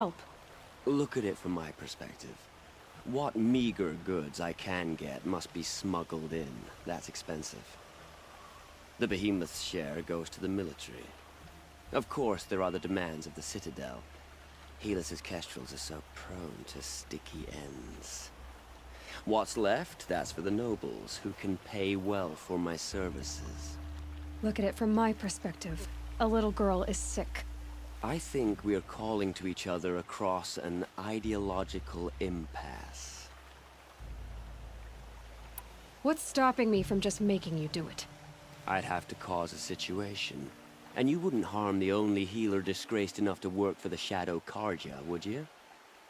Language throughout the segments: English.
help. Look at it from my perspective. What meager goods I can get must be smuggled in. That's expensive. The Behemoth's share goes to the military. Of course, there are the demands of the Citadel. Helis's kestrels are so prone to sticky ends. What's left, that's for the nobles, who can pay well for my services. Look at it from my perspective. A little girl is sick. I think we're calling to each other across an ideological impasse. What's stopping me from just making you do it? I'd have to cause a situation. And you wouldn't harm the only healer disgraced enough to work for the Shadow Carja, would you?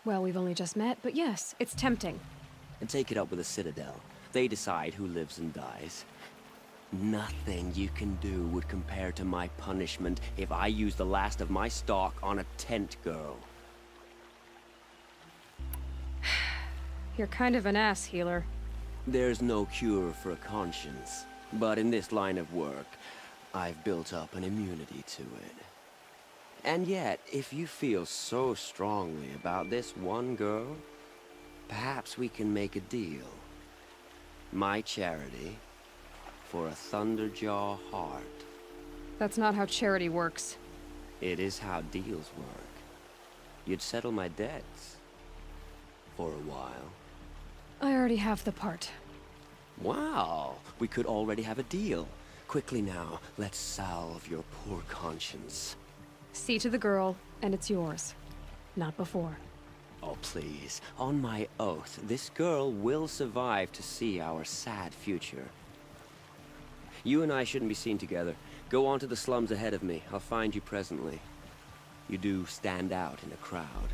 Well, we've only just met, but yes, it's tempting. And take it up with the Citadel. They decide who lives and dies. Nothing you can do would compare to my punishment if I use the last of my stock on a tent girl. You're kind of an ass, healer. There's no cure for a conscience. But in this line of work, I've built up an immunity to it. And yet, if you feel so strongly about this one girl, perhaps we can make a deal. My charity for a Thunderjaw heart. That's not how charity works. It is how deals work. You'd settle my debts. For a while. I already have the part. Wow, we could already have a deal. Quickly now, let's salve your poor conscience. See to the girl, and it's yours. Not before. Oh, please. On my oath, this girl will survive to see our sad future. You and I shouldn't be seen together. Go on to the slums ahead of me. I'll find you presently. You do stand out in a crowd.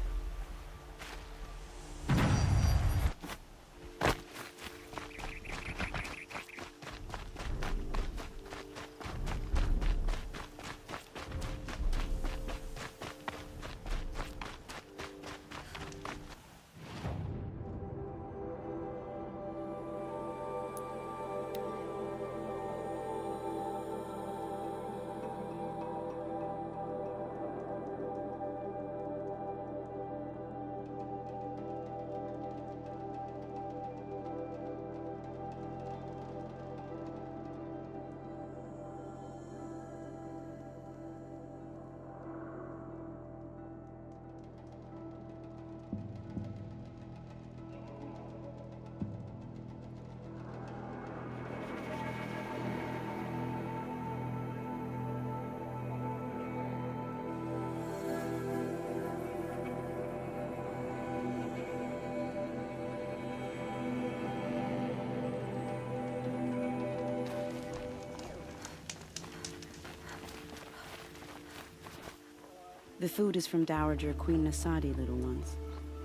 The food is from Dowager Queen Nasadi, little ones.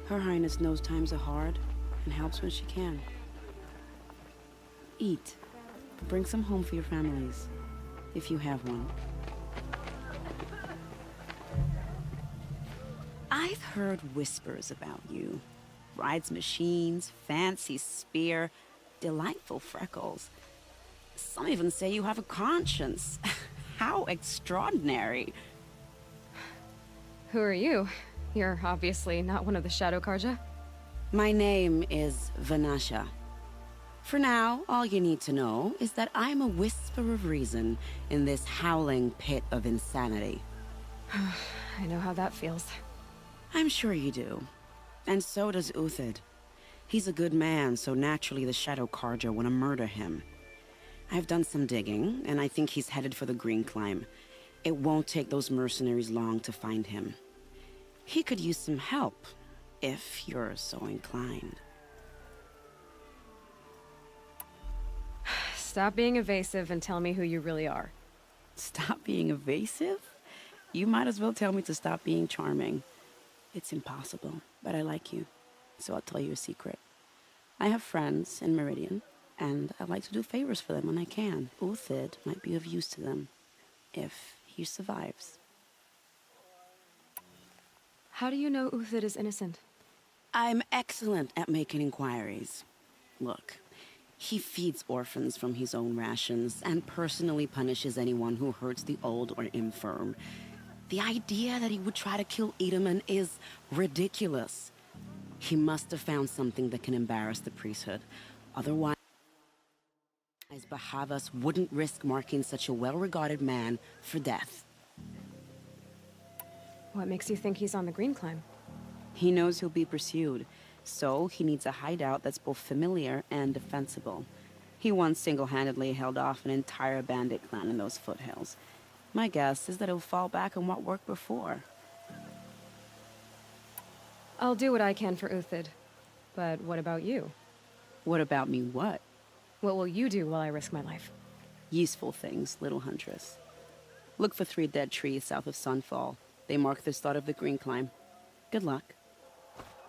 Her Highness knows times are hard and helps when she can. Eat. Bring some home for your families, if you have one. I've heard whispers about you. Rides machines, fancy spear, delightful freckles. Some even say you have a conscience. How extraordinary. Who are you? You're obviously not one of the Shadow Carja. My name is Vanasha. For now, all you need to know is that I'm a whisper of reason in this howling pit of insanity. I know how that feels. I'm sure you do. And so does Uthid. He's a good man, so naturally the Shadow Carja want to murder him. I've done some digging, and I think he's headed for the Green Climb. It won't take those mercenaries long to find him. He could use some help, if you're so inclined. Stop being evasive and tell me who you really are. Stop being evasive? You might as well tell me to stop being charming. It's impossible, but I like you, so I'll tell you a secret. I have friends in Meridian, and I like to do favors for them when I can. Uthid might be of use to them, if he survives. How do you know Uthid is innocent? I'm excellent at making inquiries. Look, he feeds orphans from his own rations and personally punishes anyone who hurts the old or infirm. The idea that he would try to kill Edelman is ridiculous. He must have found something that can embarrass the priesthood. Otherwise, Bahavas wouldn't risk marking such a well-regarded man for death. What makes you think he's on the Green Climb? He knows he'll be pursued, so he needs a hideout that's both familiar and defensible. He once single-handedly held off an entire bandit clan in those foothills. My guess is that he'll fall back on what worked before. I'll do what I can for Uthid. But what about you? What about me what? What will you do while I risk my life? Useful things, little huntress. Look for 3 dead trees south of Sunfall. They mark the start of the Green Climb. Good luck.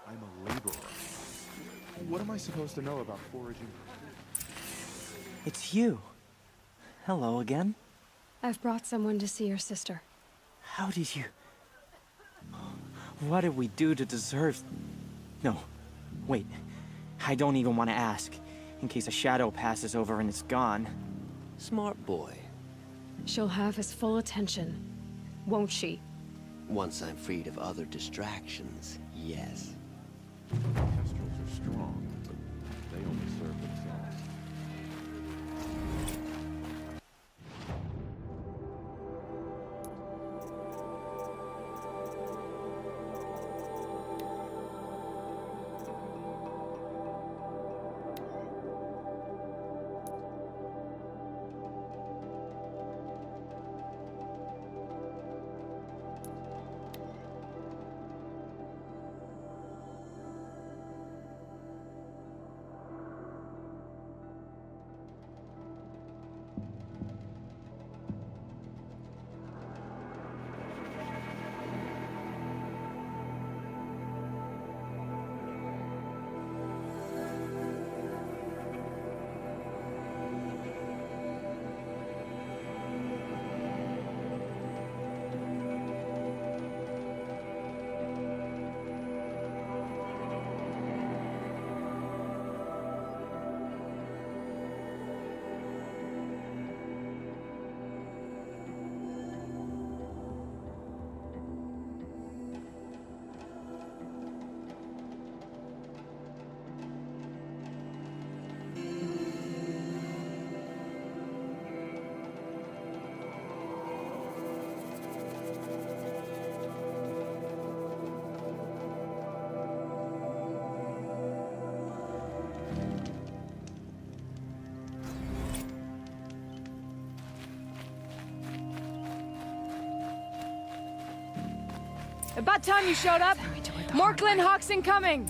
I'm a laborer. What am I supposed to know about foraging? It's you. Hello again. I've brought someone to see your sister. How did you... What did we do to deserve... No. Wait. I don't even want to ask, in case a shadow passes over and it's gone. Smart boy. She'll have his full attention, won't she? Once I'm freed of other distractions, yes. Kestrels are strong, but they only serve themselves. About time you showed up. More Glen Hawks incoming.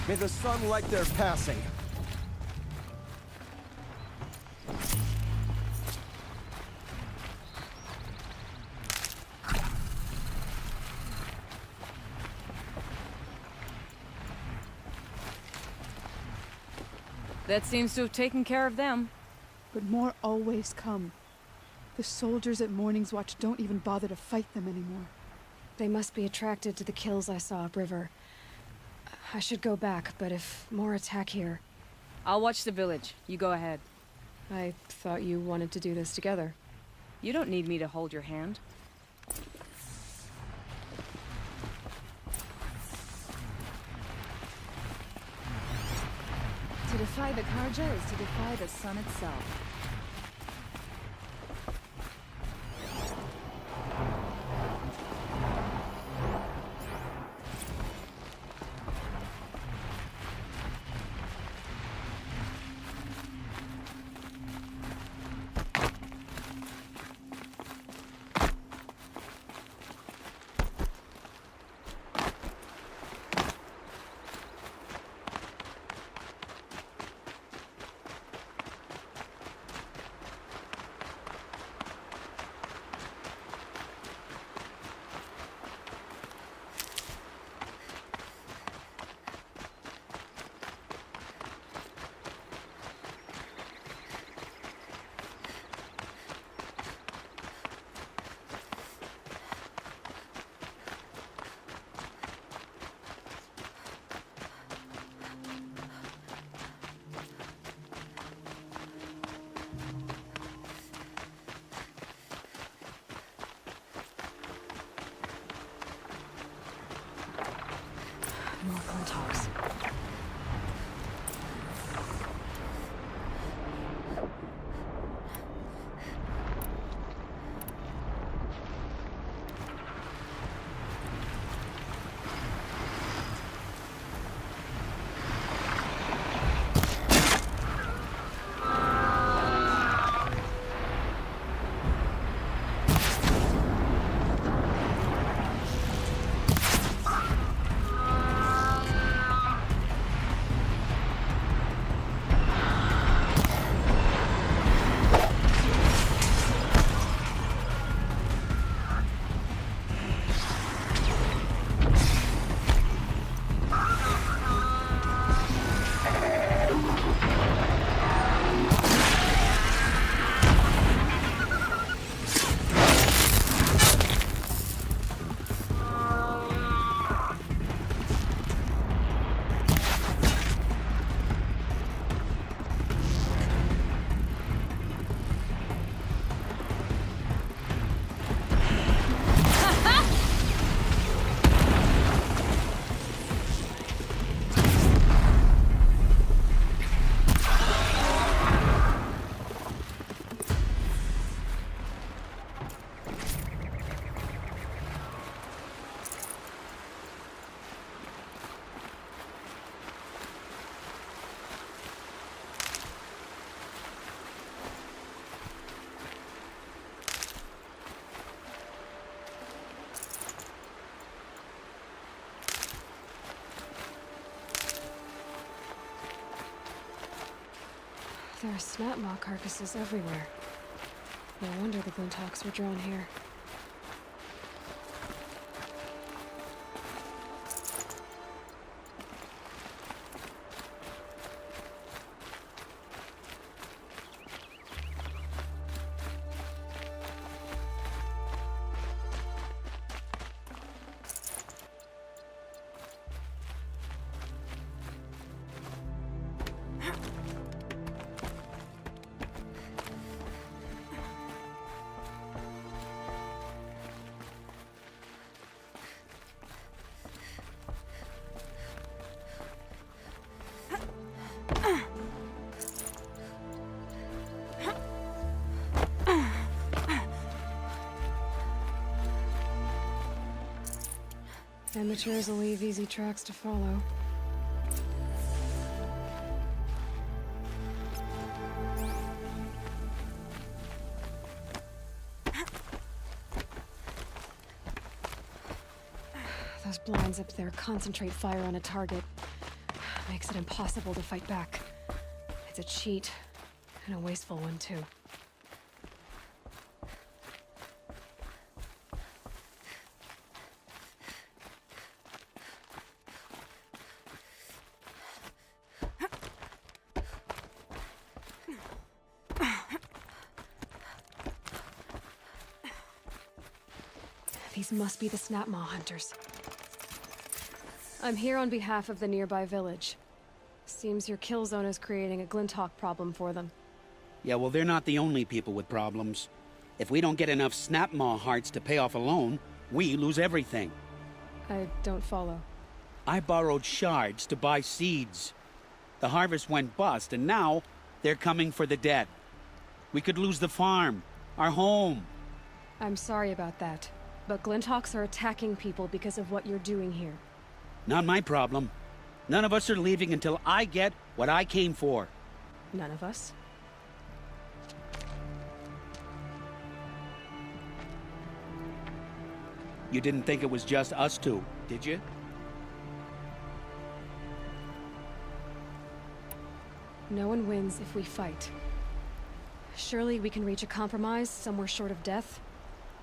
May the sun light their passing. That seems to have taken care of them. But more always come. The soldiers at Morning's Watch don't even bother to fight them anymore. They must be attracted to the kills I saw upriver. I should go back, but if more attack here... I'll watch the village. You go ahead. I thought you wanted to do this together. You don't need me to hold your hand. To defy the Karja is to defy the sun itself. More Glinthawks. There are snapmaw carcasses everywhere. No wonder the Glinthawks were drawn here. Amateurs will leave easy tracks to follow. Those blinds up there concentrate fire on a target. Makes it impossible to fight back. It's a cheat, and a wasteful one, too. These must be the Snapmaw hunters. I'm here on behalf of the nearby village. Seems your kill zone is creating a Glinthawk problem for them. Yeah, well, they're not the only people with problems. If we don't get enough Snapmaw hearts to pay off a loan, we lose everything. I don't follow. I borrowed shards to buy seeds. The harvest went bust, and now they're coming for the debt. We could lose the farm, our home. I'm sorry about that, but Glinthawks are attacking people because of what you're doing here. Not my problem. None of us are leaving until I get what I came for. None of us? You didn't think it was just us two, did you? No one wins if we fight. Surely we can reach a compromise somewhere short of death?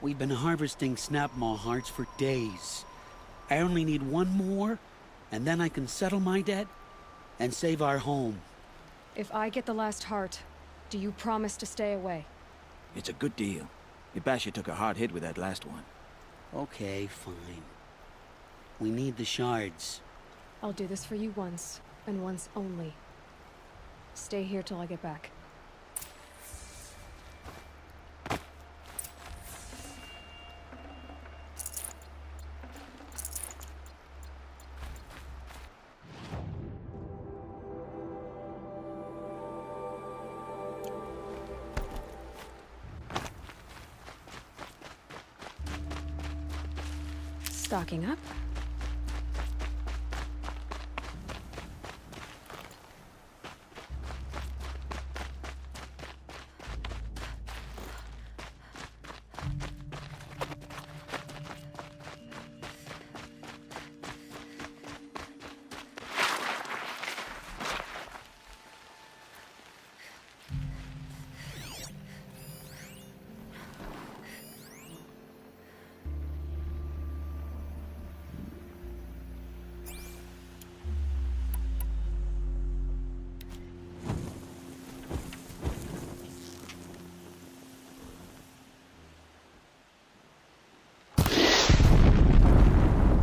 We've been harvesting Snapmaw hearts for days. I only need one more, and then I can settle my debt and save our home. If I get the last heart, do you promise to stay away? It's a good deal. Ibasha took a hard hit with that last one. Okay, fine. We need the shards. I'll do this for you once, and once only. Stay here till I get back. Stocking up.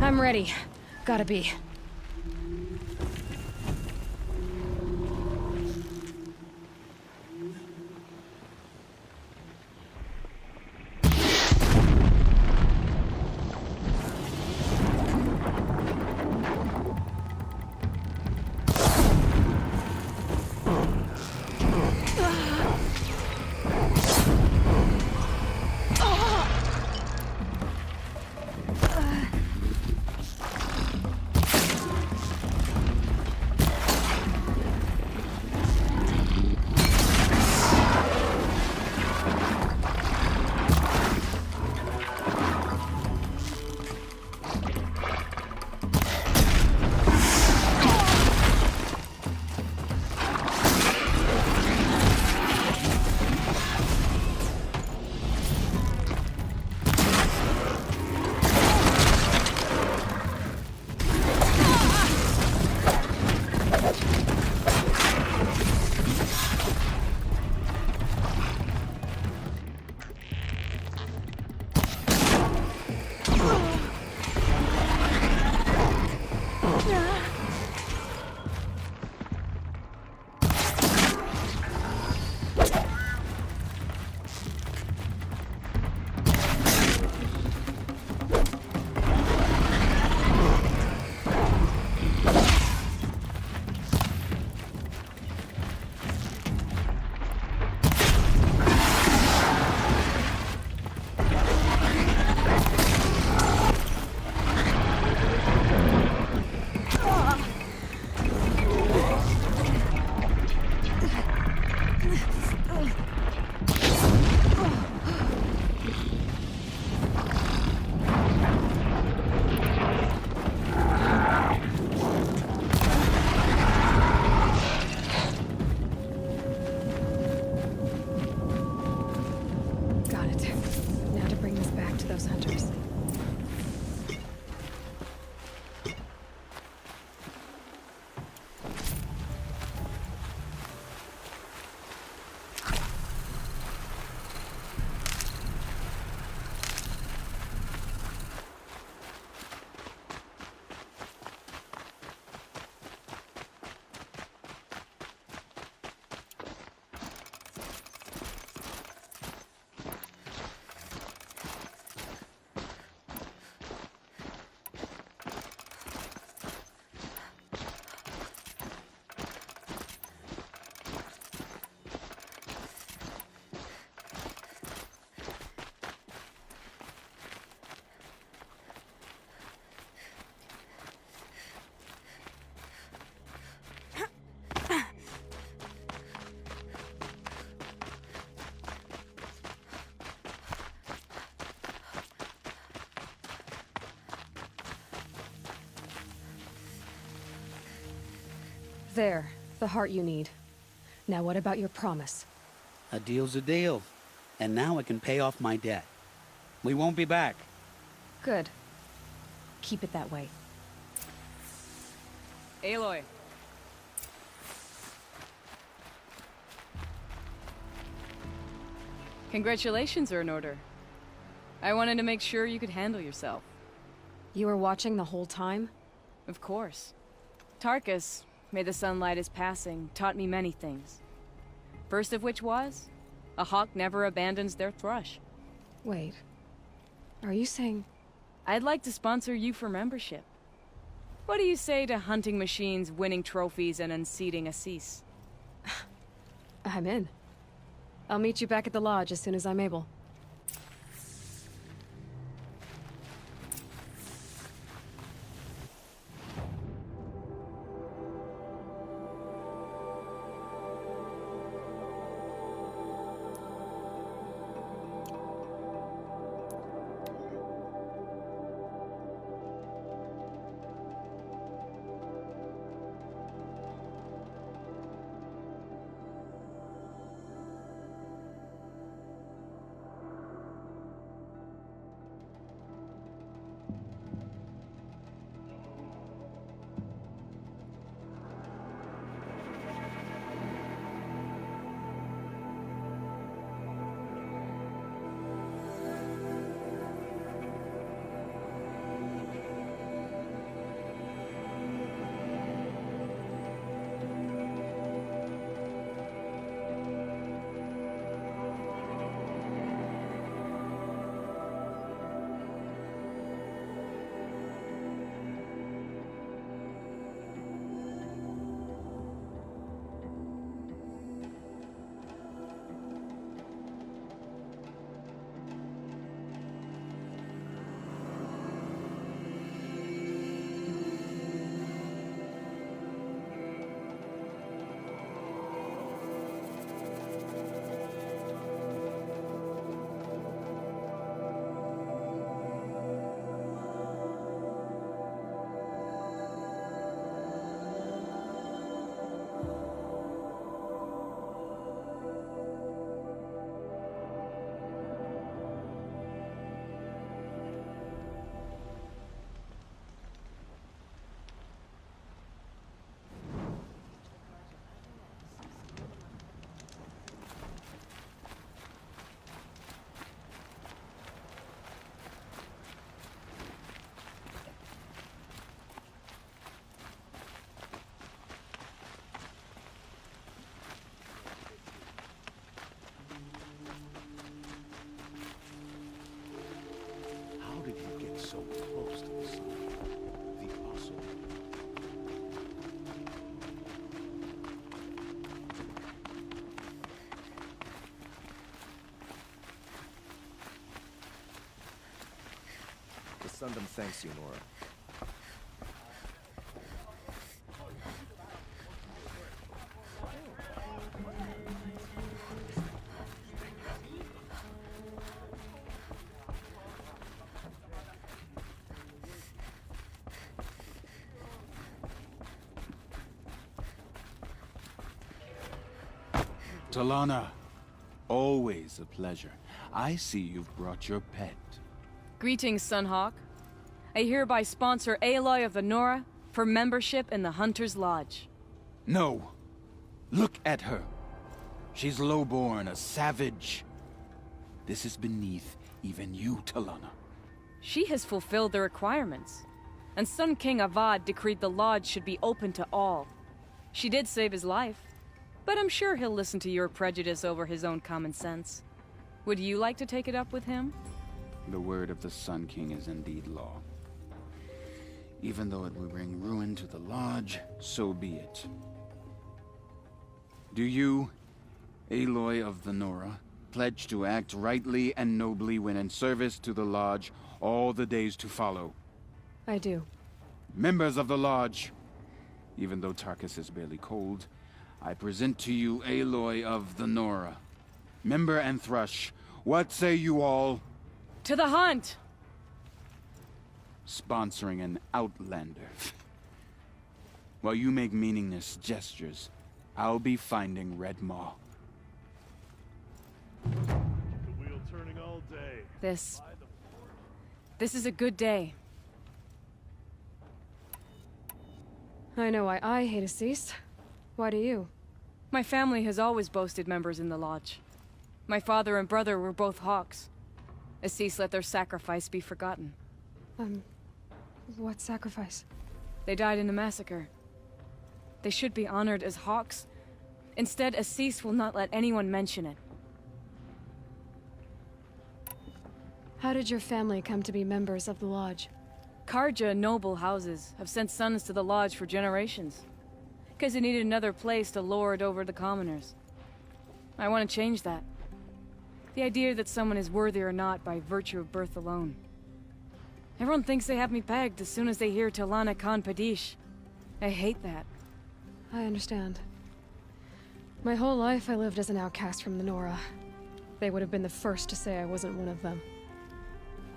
I'm ready. Gotta be. There, the heart you need. Now what about your promise? A deal's a deal. And now I can pay off my debt. We won't be back. Good. Keep it that way. Aloy. Congratulations are in order. I wanted to make sure you could handle yourself. You were watching the whole time? Of course. Tarkus, may the sunlight is passing, taught me many things. First of which was, a hawk never abandons their thrush. Wait. Are you saying... I'd like to sponsor you for membership. What do you say to hunting machines, winning trophies, and unseating Assis? I'm in. I'll meet you back at the lodge as soon as I'm able. so close to the sun. The awesome. The Sundom thanks you, Nora. Talana, always a pleasure. I see you've brought your pet. Greetings, Sunhawk. I hereby sponsor Aloy of the Nora for membership in the Hunter's Lodge. No. Look at her. She's lowborn, a savage. This is beneath even you, Talana. She has fulfilled the requirements, and Sun King Avad decreed the lodge should be open to all. She did save his life, but I'm sure he'll listen to your prejudice over his own common sense. Would you like to take it up with him? The word of the Sun King is indeed law. Even though it will bring ruin to the Lodge, so be it. Do you, Aloy of the Nora, pledge to act rightly and nobly when in service to the Lodge all the days to follow? I do. Members of the Lodge, even though Tarkus is barely cold, I present to you Aloy of the Nora. Member and Thrush, what say you all? To the hunt! Sponsoring an outlander. While you make meaningless gestures, I'll be finding Red Maw. The wheel turning all day. This is a good day. I know why I hate Assis. Why do you? My family has always boasted members in the Lodge. My father and brother were both Hawks. Assis let their sacrifice be forgotten. What sacrifice? They died in a massacre. They should be honored as Hawks. Instead, Assis will not let anyone mention it. How did your family come to be members of the Lodge? Karja noble houses have sent sons to the Lodge for generations. Because they needed another place to lord over the commoners. I want to change that. The idea that someone is worthy or not by virtue of birth alone. Everyone thinks they have me pegged as soon as they hear Talana Khan Padish. I hate that. I understand. My whole life I lived as an outcast from the Nora. They would have been the first to say I wasn't one of them.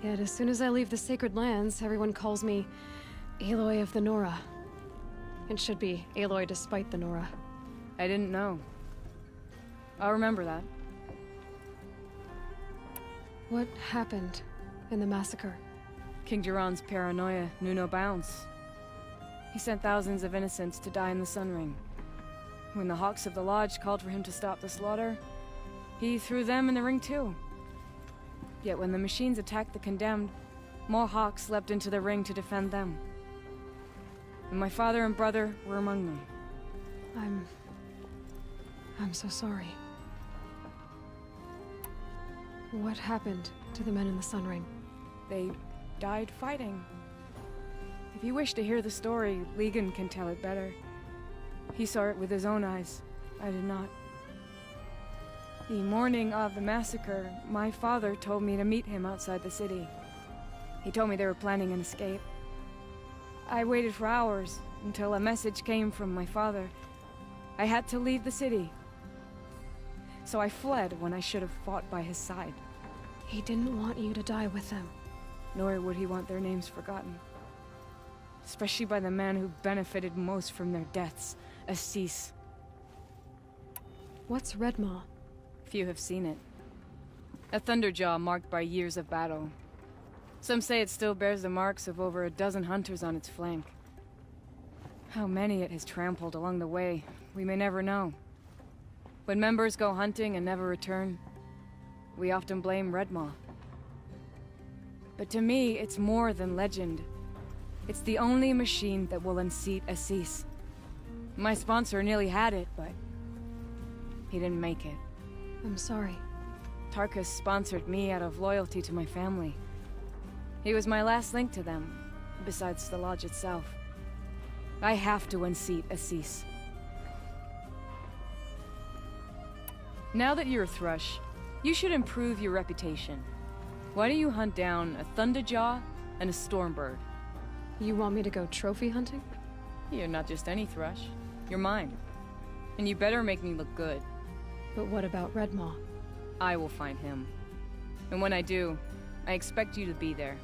Yet as soon as I leave the Sacred Lands, everyone calls me Aloy of the Nora. It should be Aloy despite the Nora. I didn't know. I'll remember that. What happened in the massacre? King Jiran's paranoia knew no bounds. He sent thousands of innocents to die in the Sun Ring. When the Hawks of the Lodge called for him to stop the slaughter, he threw them in the ring too. Yet when the machines attacked the condemned, more Hawks leapt into the ring to defend them. And my father and brother were among them. I'm so sorry. What happened to the men in the Sun Ring? They died fighting. If you wish to hear the story, Legan can tell it better. He saw it with his own eyes. I did not. The morning of the massacre, my father told me to meet him outside the city. He told me they were planning an escape. I waited for hours until a message came from my father. I had to leave the city. So I fled when I should have fought by his side. He didn't want you to die with them. Nor would he want their names forgotten. Especially by the man who benefited most from their deaths, Assis. What's Red Maw? Few have seen it. A thunderjaw marked by years of battle. Some say it still bears the marks of over a dozen hunters on its flank. How many it has trampled along the way, we may never know. When members go hunting and never return, we often blame Red Maw. But to me, it's more than legend. It's the only machine that will unseat Assis. My sponsor nearly had it, but he didn't make it. I'm sorry. Tarkus sponsored me out of loyalty to my family. He was my last link to them, besides the Lodge itself. I have to unseat Assis. Now that you're a Thrush, you should improve your reputation. Why don't you hunt down a Thunderjaw and a Stormbird? You want me to go trophy hunting? You're not just any Thrush. You're mine. And you better make me look good. But what about Red Maw? I will find him. And when I do, I expect you to be there.